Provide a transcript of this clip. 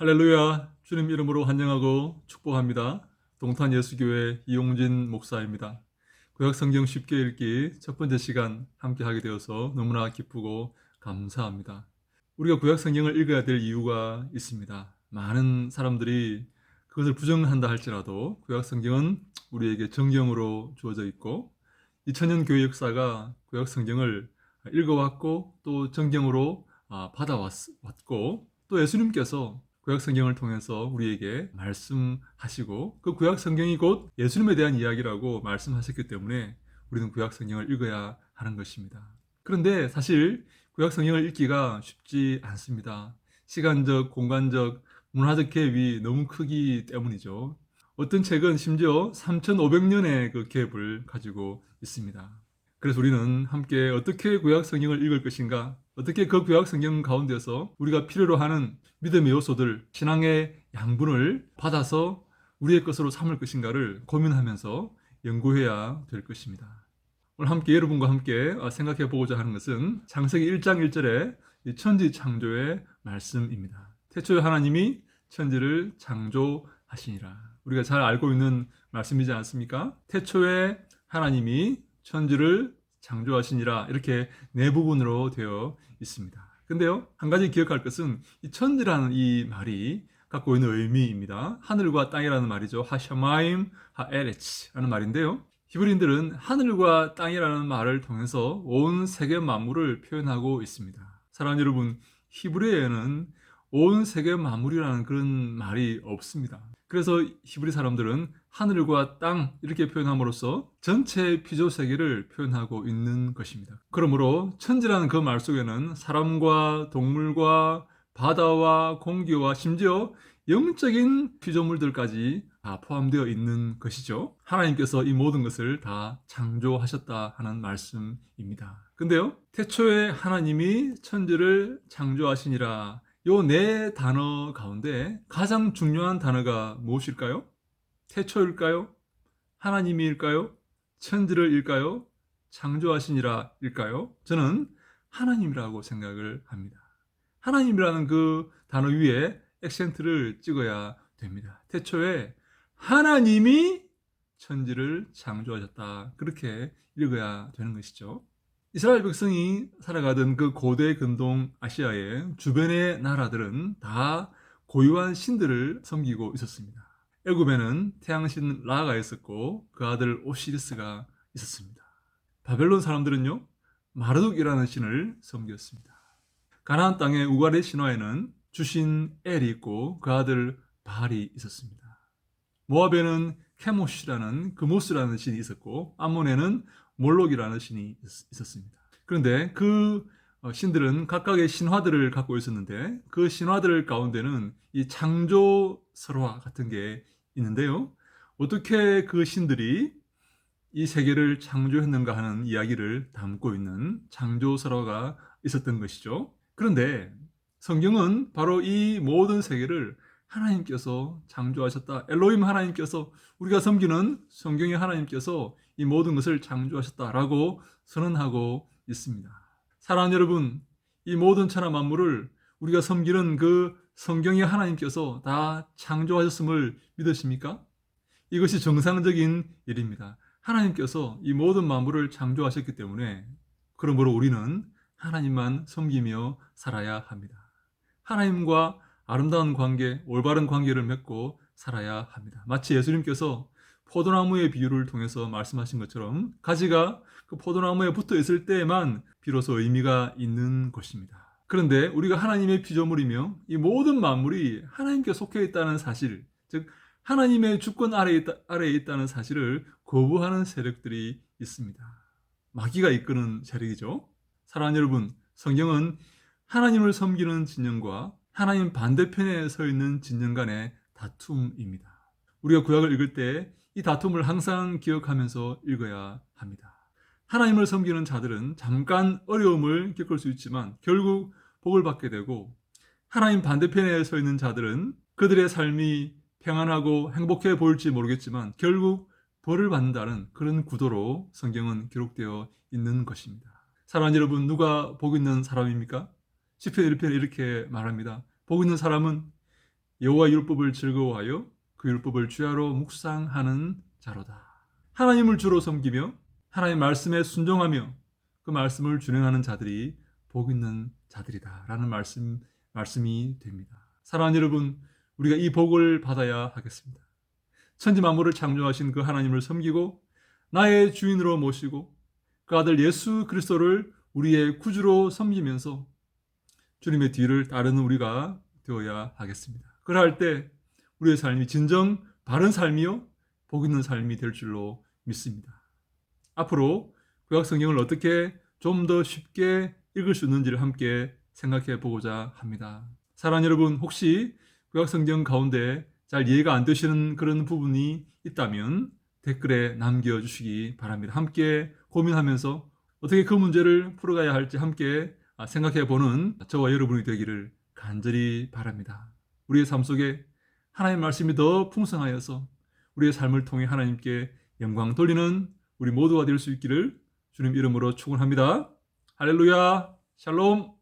할렐루야, 주님 이름으로 환영하고 축복합니다. 동탄 예수교회 이용진 목사입니다. 구약 성경 쉽게 읽기 첫 번째 시간 함께 하게 되어서 너무나 기쁘고 감사합니다. 우리가 구약 성경을 읽어야 될 이유가 있습니다. 많은 사람들이 그것을 부정한다 할지라도 구약 성경은 우리에게 정경으로 주어져 있고 2000년 교회 역사가 구약 성경을 읽어왔고 또 정경으로 받아왔고 또 예수님께서 구약 성경을 통해서 우리에게 말씀하시고 그 구약 성경이 곧 예수님에 대한 이야기라고 말씀하셨기 때문에 우리는 구약 성경을 읽어야 하는 것입니다. 그런데 사실 구약 성경을 읽기가 쉽지 않습니다. 시간적, 공간적, 문화적 갭이 너무 크기 때문이죠. 어떤 책은 심지어 3,500년의 그 갭을 가지고 있습니다. 그래서 우리는 함께 어떻게 구약 성경을 읽을 것인가, 어떻게 그 구약 성경 가운데서 우리가 필요로 하는 믿음의 요소들, 신앙의 양분을 받아서 우리의 것으로 삼을 것인가를 고민하면서 연구해야 될 것입니다. 오늘 함께 여러분과 함께 생각해 보고자 하는 것은 창세기 1장 1절의 천지 창조의 말씀입니다. 태초에 하나님이 천지를 창조하시니라. 우리가 잘 알고 있는 말씀이지 않습니까? 태초에 하나님이 천지를 창조하시니라, 이렇게 네 부분으로 되어 있습니다. 근데요, 한 가지 기억할 것은 이 천지라는 이 말이 갖고 있는 의미입니다. 하늘과 땅이라는 말이죠. 하샤마임 하에레치라는 말인데요, 히브리인들은 하늘과 땅이라는 말을 통해서 온 세계 만물을 표현하고 있습니다. 사랑하는 여러분, 히브리어에는 온 세계 만물이라는 그런 말이 없습니다. 그래서 히브리 사람들은 하늘과 땅 이렇게 표현함으로써 전체 피조 세계를 표현하고 있는 것입니다. 그러므로 천지라는 그 말 속에는 사람과 동물과 바다와 공기와 심지어 영적인 피조물들까지 다 포함되어 있는 것이죠. 하나님께서 이 모든 것을 다 창조하셨다 하는 말씀입니다. 근데요, 태초에 하나님이 천지를 창조하시니라, 요 네 단어 가운데 가장 중요한 단어가 무엇일까요? 태초일까요? 하나님일까요? 천지를일까요? 창조하시니라일까요? 저는 하나님이라고 생각을 합니다. 하나님이라는 그 단어 위에 액센트를 찍어야 됩니다. 태초에 하나님이 천지를 창조하셨다, 그렇게 읽어야 되는 것이죠. 이스라엘 백성이 살아가던 그 고대 근동 아시아의 주변의 나라들은 다 고유한 신들을 섬기고 있었습니다. 애굽에는 태양신 라가 있었고 그 아들 오시리스가 있었습니다. 바벨론 사람들은요, 마르둑이라는 신을 섬겼습니다. 가나안 땅의 우가리 신화에는 주신 엘이 있고 그 아들 바알이 있었습니다. 모압에는 케모시라는 그모스라는 신이 있었고 암몬에는 몰록이라는 신이 있었습니다. 그런데 그 신들은 각각의 신화들을 갖고 있었는데 그 신화들 가운데는 이 창조 설화 같은 게 있는데요, 어떻게 그 신들이 이 세계를 창조했는가 하는 이야기를 담고 있는 창조 설화가 있었던 것이죠. 그런데 성경은 바로 이 모든 세계를 하나님께서 창조하셨다, 엘로힘 하나님께서, 우리가 섬기는 성경의 하나님께서 이 모든 것을 창조하셨다라고 선언하고 있습니다. 사랑하는 여러분, 이 모든 천하 만물을 우리가 섬기는 그 성경의 하나님께서 다 창조하셨음을 믿으십니까? 이것이 정상적인 일입니다. 하나님께서 이 모든 만물을 창조하셨기 때문에 그러므로 우리는 하나님만 섬기며 살아야 합니다. 하나님과 아름다운 관계, 올바른 관계를 맺고 살아야 합니다. 마치 예수님께서 포도나무의 비유를 통해서 말씀하신 것처럼 가지가 그 포도나무에 붙어 있을 때에만 비로소 의미가 있는 것입니다. 그런데 우리가 하나님의 피조물이며 이 모든 만물이 하나님께 속해 있다는 사실, 즉 하나님의 주권 아래에 있다는 사실을 거부하는 세력들이 있습니다. 마귀가 이끄는 세력이죠. 사랑하는 여러분, 성경은 하나님을 섬기는 진영과 하나님 반대편에 서 있는 진영 간의 다툼입니다. 우리가 구약을 읽을 때 이 다툼을 항상 기억하면서 읽어야 합니다. 하나님을 섬기는 자들은 잠깐 어려움을 겪을 수 있지만 결국 복을 받게 되고, 하나님 반대편에 서 있는 자들은 그들의 삶이 평안하고 행복해 보일지 모르겠지만 결국 벌을 받는다는 그런 구도로 성경은 기록되어 있는 것입니다. 사랑하는 여러분, 누가 복 있는 사람입니까? 시편 1편에 이렇게 말합니다. 복 있는 사람은 여호와 율법을 즐거워하여 그 율법을 주야로 묵상하는 자로다. 하나님을 주로 섬기며 하나님 말씀에 순종하며 그 말씀을 준행하는 자들이 복 있는 자들이다라는 말씀이 됩니다. 사랑하는 여러분, 우리가 이 복을 받아야 하겠습니다. 천지 만물을 창조하신 그 하나님을 섬기고 나의 주인으로 모시고 그 아들 예수 그리스도를 우리의 구주로 섬기면서 주님의 뒤를 따르는 우리가 되어야 하겠습니다. 그럴 때 우리의 삶이 진정 바른 삶이요 복 있는 삶이 될 줄로 믿습니다. 앞으로 구약 성경을 어떻게 좀 더 쉽게 읽을 수 있는지를 함께 생각해 보고자 합니다. 사랑하는 여러분, 혹시 구약 성경 가운데 잘 이해가 안 되시는 그런 부분이 있다면 댓글에 남겨주시기 바랍니다. 함께 고민하면서 어떻게 그 문제를 풀어가야 할지 함께 생각해 보는 저와 여러분이 되기를 간절히 바랍니다. 우리의 삶 속에 하나님의 말씀이 더 풍성하여서 우리의 삶을 통해 하나님께 영광 돌리는 우리 모두가 될 수 있기를 주님 이름으로 축원합니다. 할렐루야, 샬롬.